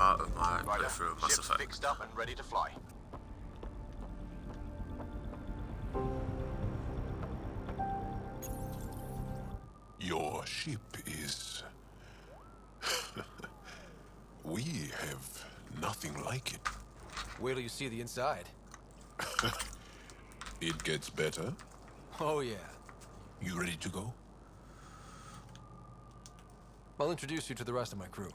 part of my Ryder, playthrough of Mass ship's Effect. fixed up and ready to fly. Your ship is... We have nothing like it. Wait till you see the inside. It gets better. Oh yeah. You ready to go? I'll introduce you to the rest of my crew.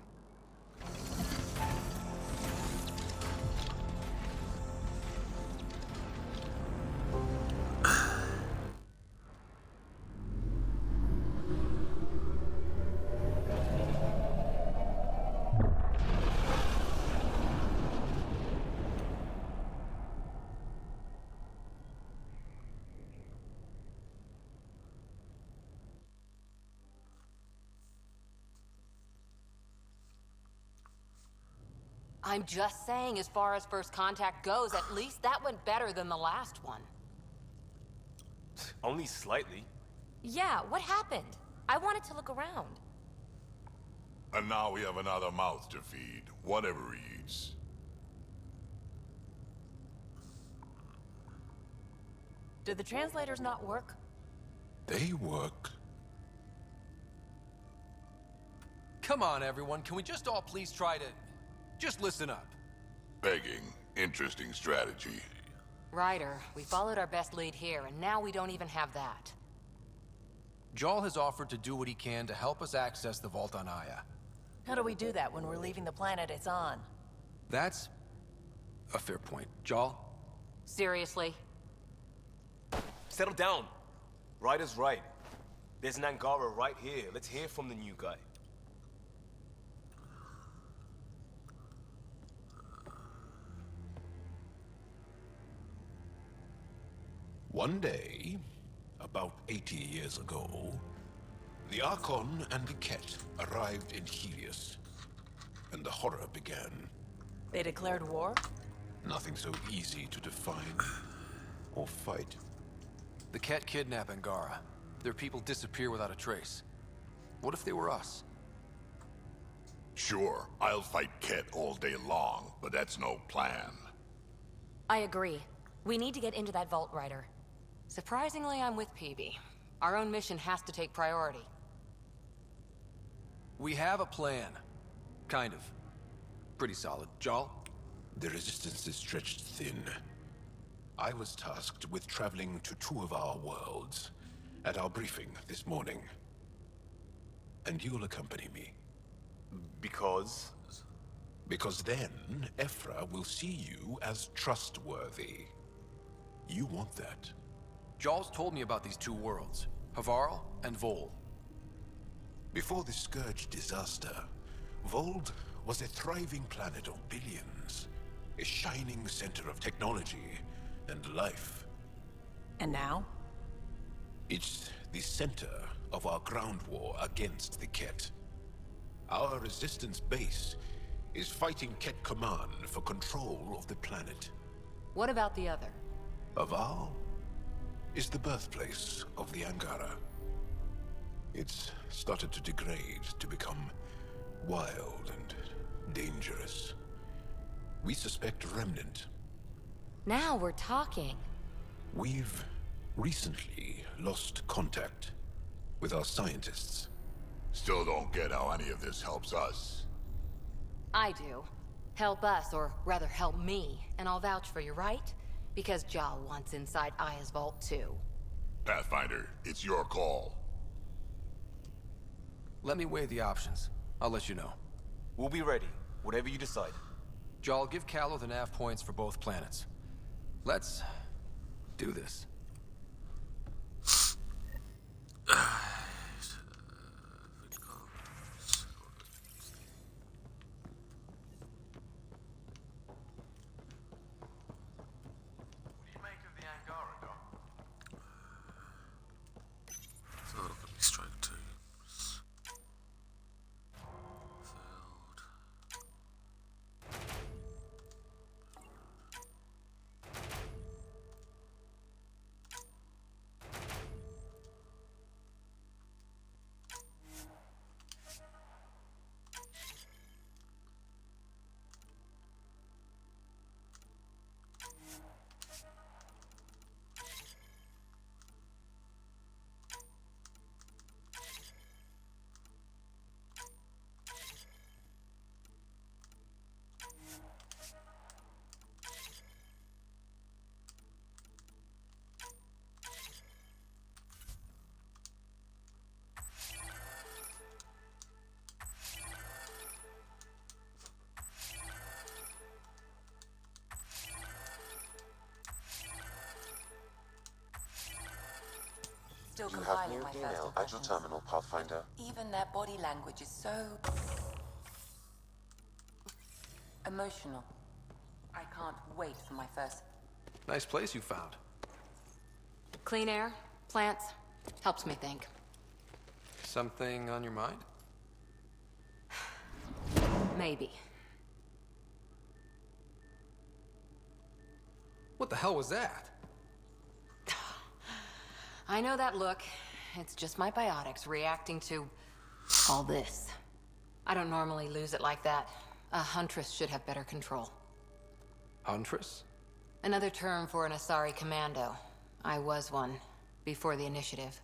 I'm just saying, as far as first contact goes, at least that went better than the last one. Only slightly. Yeah, what happened? I wanted to look around. And now we have another mouth to feed, whatever he eats. Did the translators not work? They work. Come on, everyone. Can we just all please try to... just listen up? Begging. Interesting strategy. Ryder, we followed our best lead here, and now we don't even have that. Jaal has offered to do what he can to help us access the vault on Aya. How do we do that when we're leaving the planet it's on? That's a fair point. Jaal? Seriously? Settle down. Ryder's right. There's an Angara right here. Let's hear from the new guy. One day, about 80 years ago, the Archon and the Ket arrived in Helios, and the horror began. They declared war? Nothing so easy to define or fight. The Ket kidnap Angara. Their people disappear without a trace. What if they were us? Sure, I'll fight Ket all day long, but that's no plan. I agree. We need to get into that vault, Ryder. Surprisingly, I'm with PB. Our own mission has to take priority. We have a plan. Kind of. Pretty solid. Jaal? The resistance is stretched thin. I was tasked with traveling to two of our worlds at our briefing this morning. And you'll accompany me. Because? Because then, Ephra will see you as trustworthy. You want that. Jaal's told me about these two worlds, Havarl and Vol. Before the Scourge disaster, Vold was a thriving planet of billions. A shining center of technology and life. And now? It's the center of our ground war against the Ket. Our resistance base is fighting Ket Command for control of the planet. What about the other? Havarl is the birthplace of the Angara. It's started to degrade, to become wild and dangerous. We suspect Remnant. Now we're talking. We've recently lost contact with our scientists. Still don't get how any of this helps us. I do. Help us, or rather help me, and I'll vouch for you, right? Because Jaal wants inside Aya's vault too. Pathfinder, it's your call. Let me weigh the options. I'll let you know. We'll be ready, whatever you decide. Jaal, give Callow the nav points for both planets. Let's do this. So look at me strike two. still You have compiling new my first email at your impressions. terminal, Pathfinder. Even their body language is so... emotional. I can't wait for my first... Nice place you found. Clean air, plants, helps me think. Something on your mind? Maybe. What the hell was that? I know that look. It's just my biotics reacting to all this. I don't normally lose it like that. A huntress should have better control. Huntress? Another term for an Asari commando. I was one, before the initiative.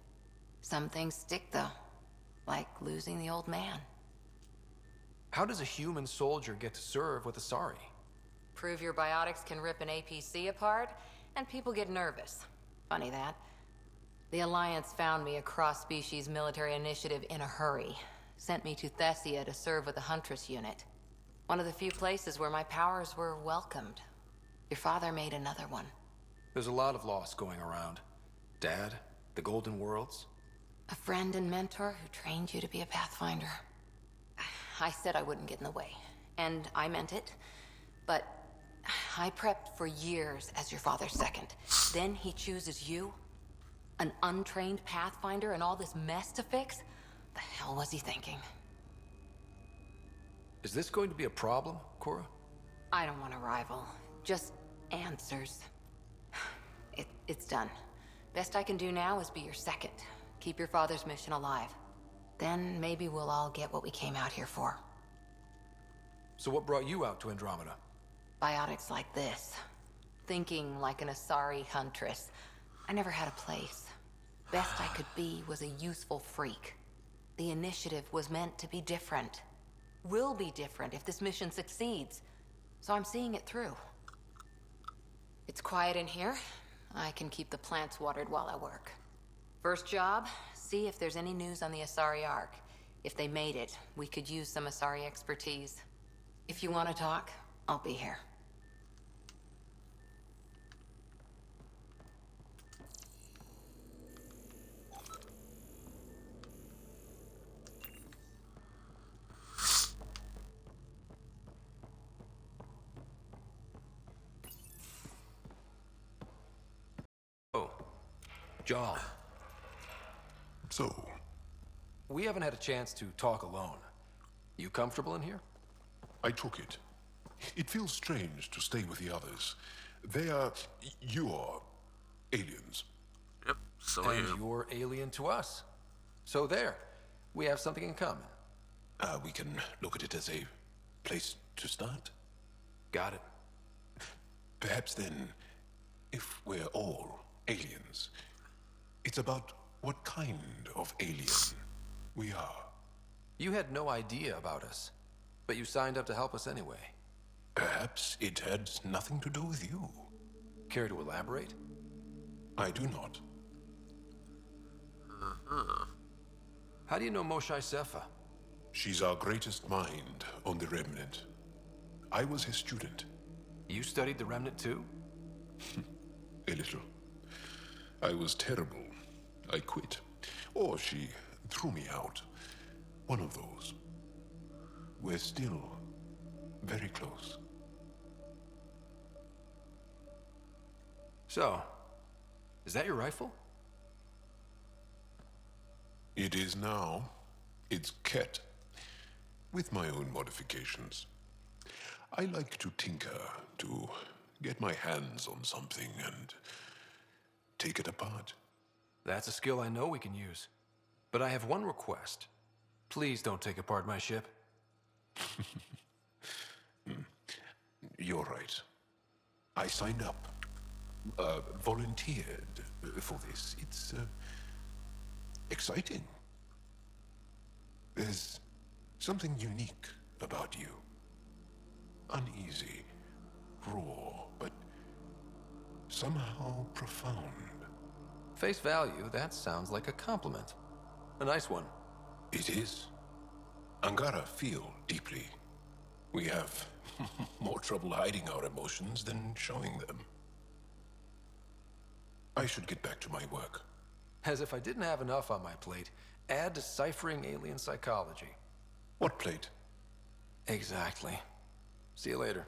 Some things stick, though. Like losing the old man. How does a human soldier get to serve with Asari? Prove your biotics can rip an APC apart, and people get nervous. Funny that. The Alliance found me a cross-species military initiative in a hurry. Sent me to Thessia to serve with the Huntress unit. One of the few places where my powers were welcomed. Your father made another one. There's a lot of loss going around. Dad, the Golden Worlds. A friend and mentor who trained you to be a Pathfinder. I said I wouldn't get in the way, and I meant it. But I prepped for years as your father's second. Then he chooses you? An untrained Pathfinder and all this mess to fix? The hell was he thinking? Is this going to be a problem, Cora? I don't want a rival. Just answers. It's done. Best I can do now is be your second. Keep your father's mission alive. Then maybe we'll all get what we came out here for. So what brought you out to Andromeda? Biotics like this. Thinking like an Asari huntress. I never had a place. Best I could be was a useful freak. The initiative was meant to be different. Will be different if this mission succeeds. So I'm seeing it through. It's quiet in here. I can keep the plants watered while I work. First job, see if there's any news on the Asari Ark. If they made it, we could use some Asari expertise. If you want to talk, I'll be here. Oh, John. So, We haven't had a chance to talk alone. You comfortable in here? I took it. It feels strange to stay with the others. They are... you're... aliens. Yep, so are And you. you're alien to us. So there, we have something in common. We can look at it as a place to start. Got it. Perhaps then, if we're all aliens, it's about what kind of alien we are. You had no idea about us, but you signed up to help us anyway. Perhaps it had nothing to do with you. Care to elaborate? I do not. How do you know Moshae Sefa? She's our greatest mind on the Remnant. I was his student. You studied the Remnant too? A little. I was terrible. I quit. Or she threw me out. One of those. We're still very close. So, is that your rifle? It is now. It's Ket. With my own modifications. I like to tinker, to get my hands on something and take it apart. That's a skill I know we can use. But I have one request. Please don't take apart my ship. You're right. I signed up. Volunteered for this. It's exciting. There's something unique about you. Uneasy, raw, but somehow profound. Face value, that sounds like a compliment. A nice one. It is. Angara feel deeply. We have more trouble hiding our emotions than showing them. I should get back to my work. As if I didn't have enough on my plate, add deciphering alien psychology. What plate? Exactly. See you later.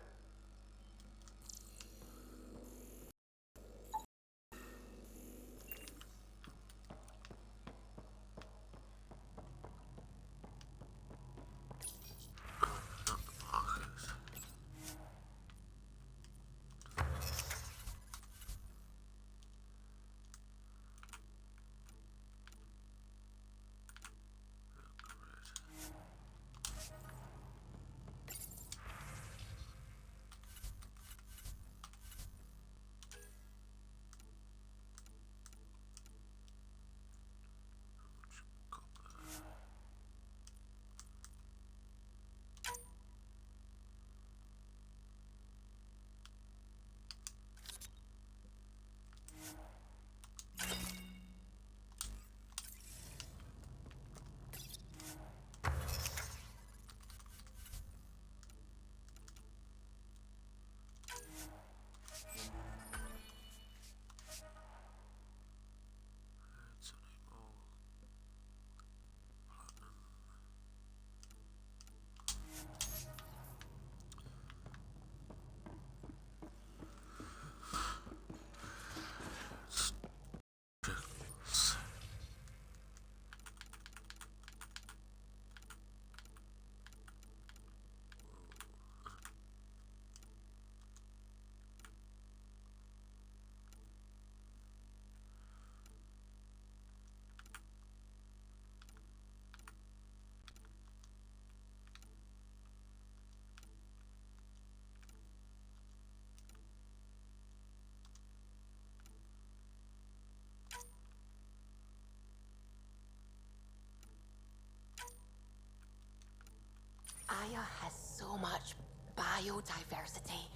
Aya has so much biodiversity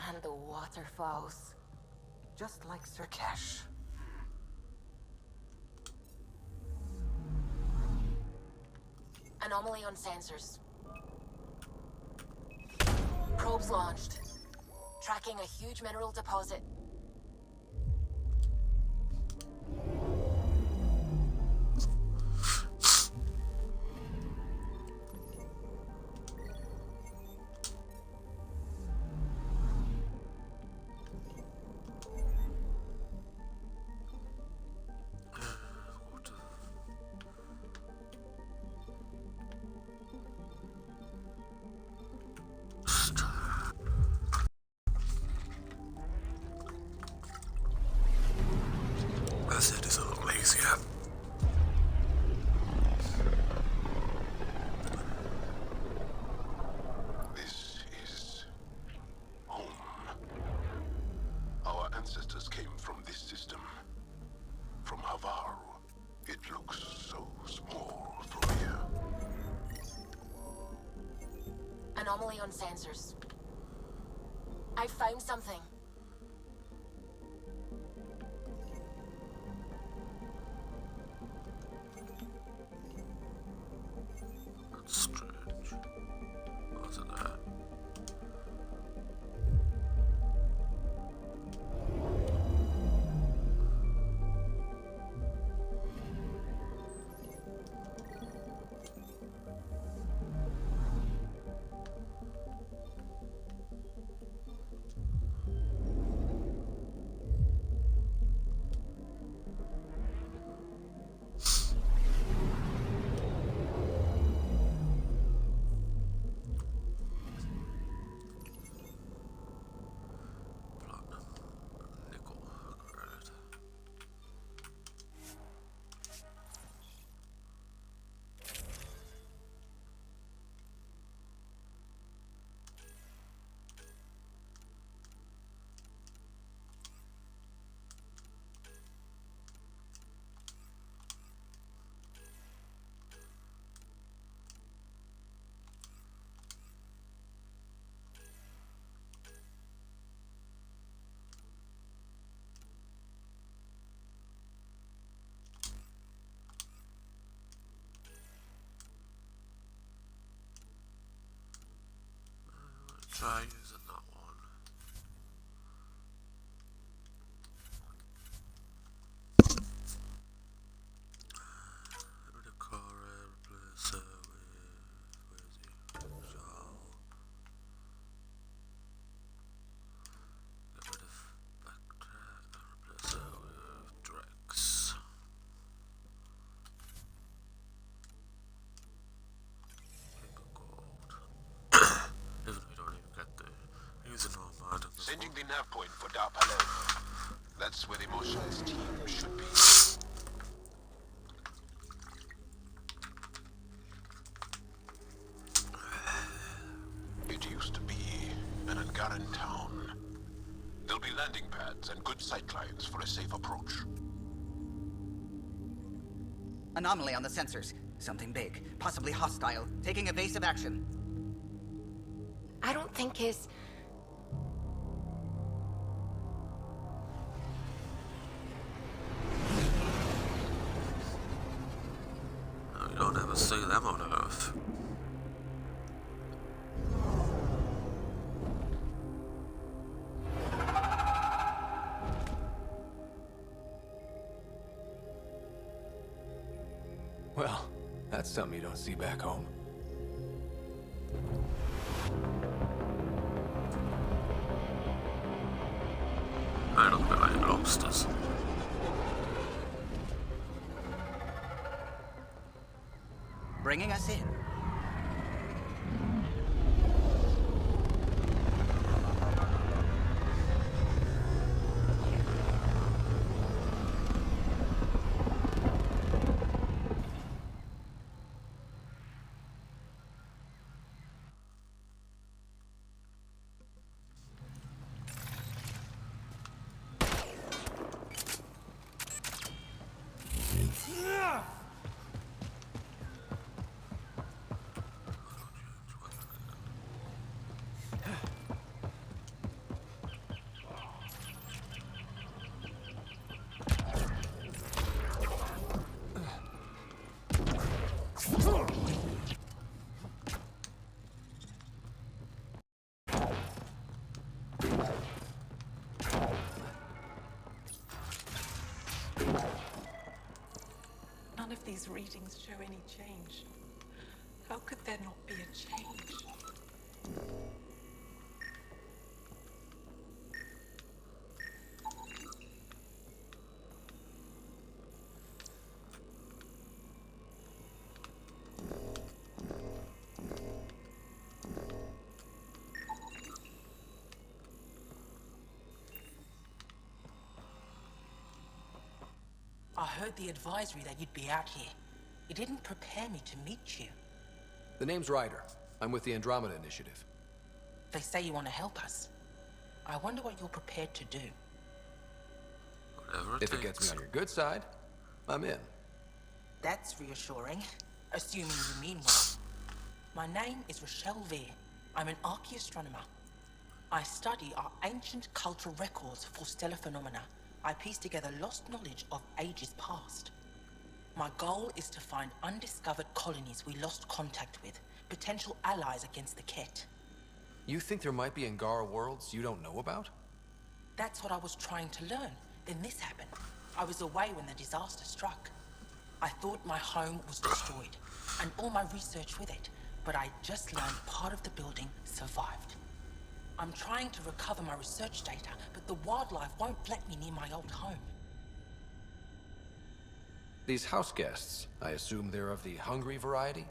and the waterfalls. Just like Sirkesh. Anomaly on sensors. Probes launched. Tracking a huge mineral deposit. That's it, it's a little lazy, yeah. This is home. Our ancestors came from this system. From Havaru. It looks so small from here. Anomaly on sensors. I found something. That's strange. What's it that? Nickel. Credit. Try using that one. Dar Palais. That's where the Marshall's team should be. It used to be an Angaran town. There'll be landing pads and good sightlines for a safe approach. Anomaly on the sensors. Something big, possibly hostile, taking evasive action. I don't think his... You don't ever see them on Earth. Well, that's something you don't see back home. They look like lobsters. Bringing us in. None of these readings show any change. How could there not be a change? I heard the advisory that you'd be out here. It didn't prepare me to meet you. The name's Ryder. I'm with the Andromeda Initiative. They say you want to help us. I wonder what you're prepared to do. Whatever If it gets me on your good side, I'm in. That's reassuring, assuming you mean well. My name is Rochelle Vere. I'm an archaeoastronomer. I study our ancient cultural records for stellar phenomena. I piece together lost knowledge of ages past. My goal is to find undiscovered colonies we lost contact with, potential allies against the Ket. You think there might be Angara worlds you don't know about? That's what I was trying to learn. Then this happened. I was away when the disaster struck. I thought my home was destroyed, and all my research with it, but I just learned part of the building survived. I'm trying to recover my research data, but the wildlife won't let me near my old home. These house guests, I assume they're of the hungry variety?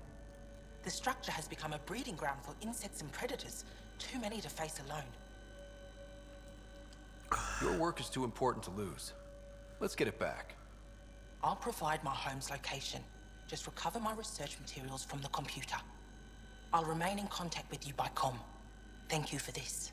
The structure has become a breeding ground for insects and predators, too many to face alone. Your work is too important to lose. Let's get it back. I'll provide my home's location. Just recover my research materials from the computer. I'll remain in contact with you by comm. Thank you for this.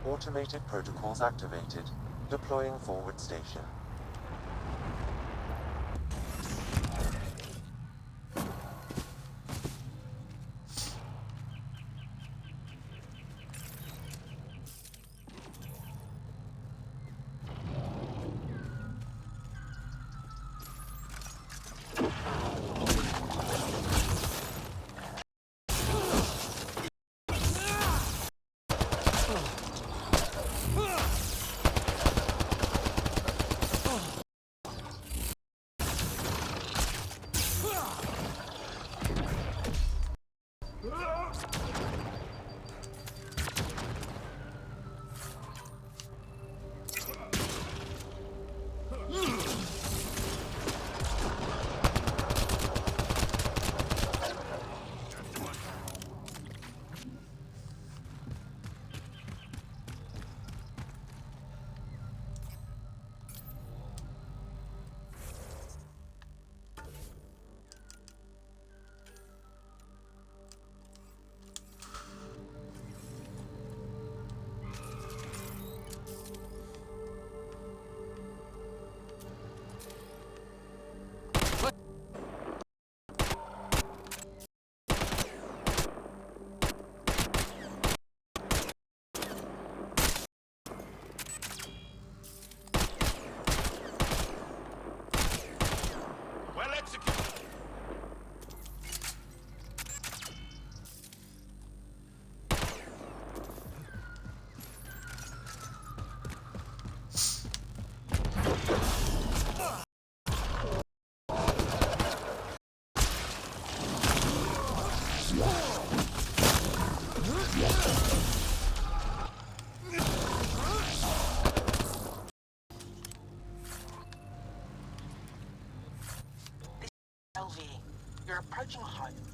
Automated protocols activated. Deploying forward station.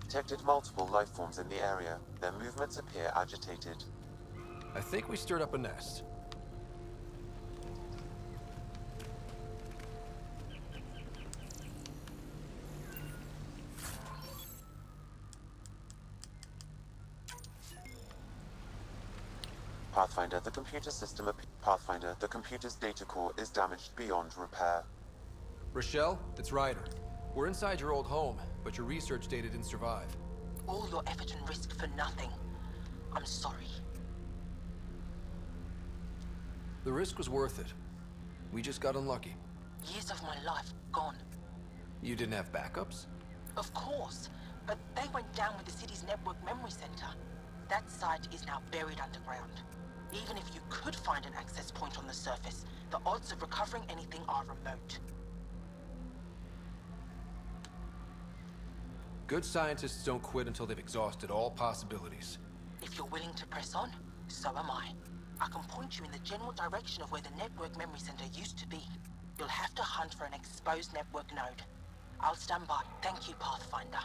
Detected multiple life forms in the area. Their movements appear agitated. I think we stirred up a nest. Pathfinder, the computer system Pathfinder, the computer's data core is damaged beyond repair. Rochelle, it's Ryder. We're inside your old home, but your research data didn't survive. All your effort and risk for nothing. I'm sorry. The risk was worth it. We just got unlucky. Years of my life gone. You didn't have backups? Of course, but they went down with the city's network memory center. That site is now buried underground. Even if you could find an access point on the surface, the odds of recovering anything are remote. Good scientists don't quit until they've exhausted all possibilities. If you're willing to press on, so am I. I can point you in the general direction of where the network memory center used to be. You'll have to hunt for an exposed network node. I'll stand by. Thank you, Pathfinder.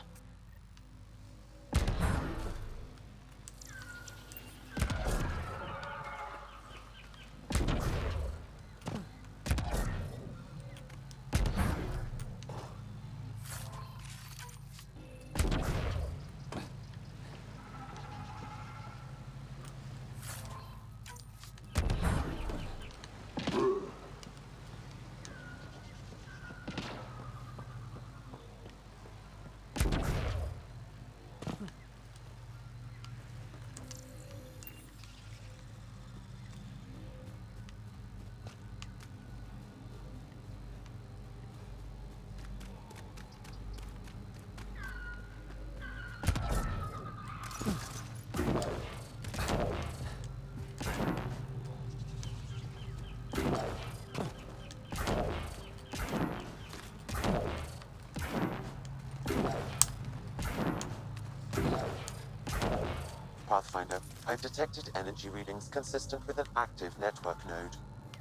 Pathfinder, I've detected energy readings consistent with an active network node.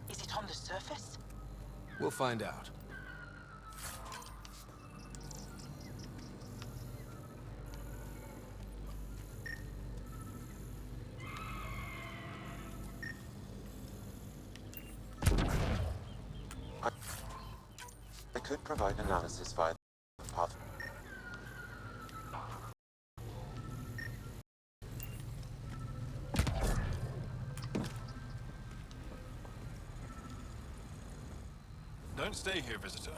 Is it on the surface? We'll find out. I could provide analysis via the path. Don't stay here, visitor.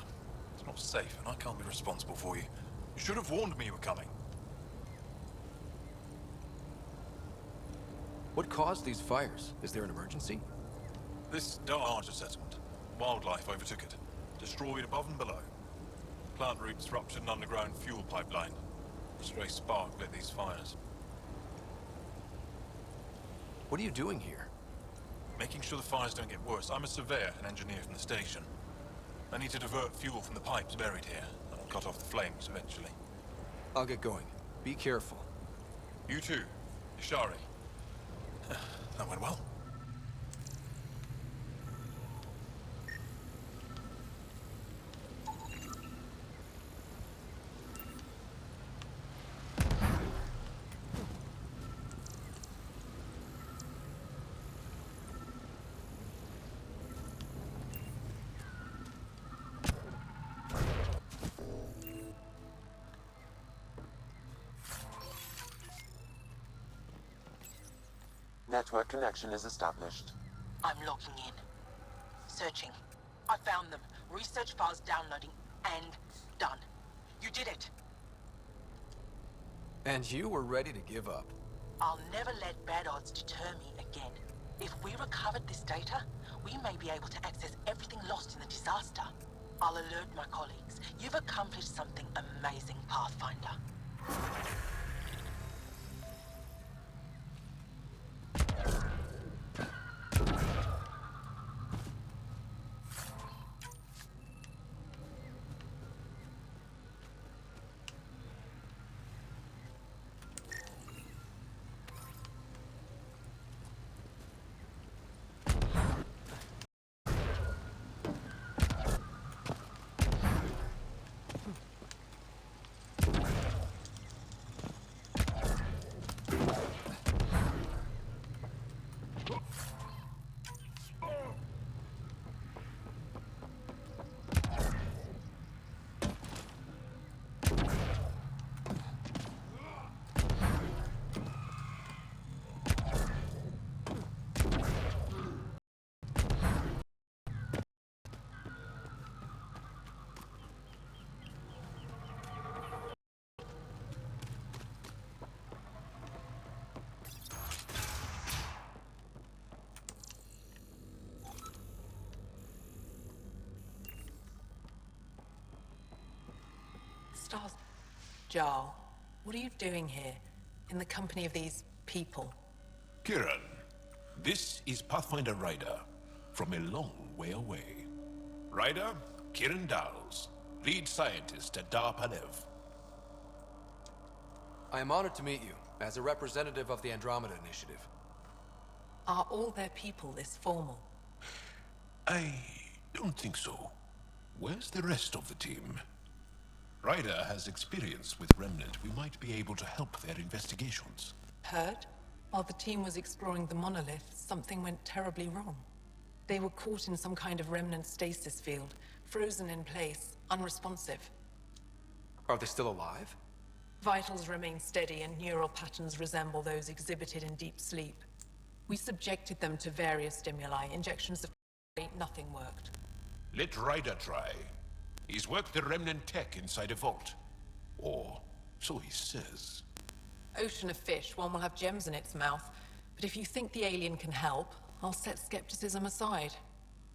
It's not safe, and I can't be responsible for you. You should have warned me you were coming. What caused these fires? Is there an emergency? This larger settlement. Wildlife overtook it. Destroyed above and below. Plant roots ruptured an underground fuel pipeline. A stray spark lit these fires. What are you doing here? Making sure the fires don't get worse. I'm a surveyor and engineer from the station. I need to divert fuel from the pipes buried here. That'll cut off the flames eventually. I'll get going. Be careful. You too, Ishari. That went well. Network connection is established. I'm logging in. Searching. I found them. Research files downloading. And done. You did it. And you were ready to give up. I'll never let bad odds deter me again. If we recovered this data, we may be able to access everything lost in the disaster. I'll alert my colleagues. You've accomplished something amazing, Pathfinder. hostiles. Jarl, what are you doing here, in the company of these people? Kieran, this is Pathfinder Ryder, from a long way away. Ryder, Kieran Dowles, lead scientist at Dar Palev. I am honored to meet you, as a representative of the Andromeda Initiative. Are all their people this formal? I don't think so. Where's the rest of the team? Ryder has experience with Remnant. We might be able to help their investigations. Heard? While the team was exploring the monolith, something went terribly wrong. They were caught in some kind of remnant stasis field, frozen in place, unresponsive. Are they still alive? Vitals remain steady and neural patterns resemble those exhibited in deep sleep. We subjected them to various stimuli, injections of nothing worked. Let Ryder try. He's worked the Remnant tech inside a vault. Or so he says. Ocean of fish, one will have gems in its mouth. But if you think the alien can help, I'll set skepticism aside.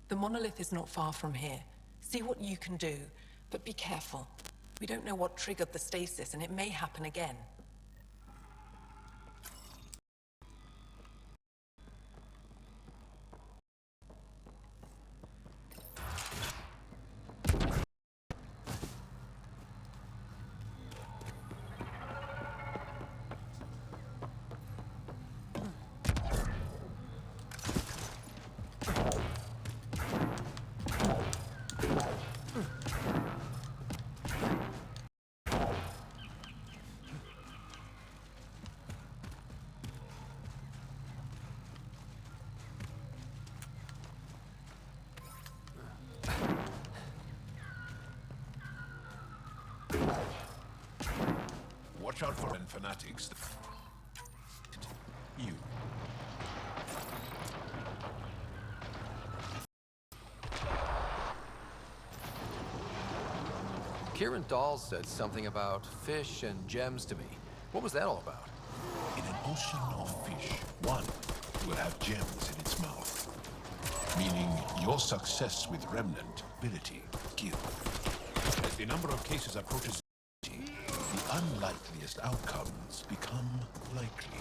The monolith is not far from here. See what you can do, but be careful. We don't know what triggered the stasis, and it may happen again. Watch out for fanatics. You. Kieran Dawes said something about fish and gems to me. What was that all about? In an ocean of fish, one will have gems in its mouth. Meaning your success with Remnant ability kill. As the number of cases approaches, the unlikeliest outcomes become likely.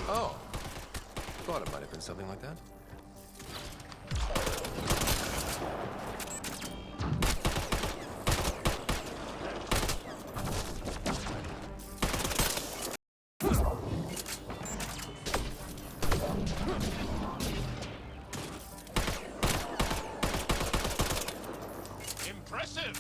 Oh. Thought it might have been something like that. Impressive!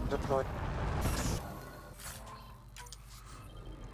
Deployed.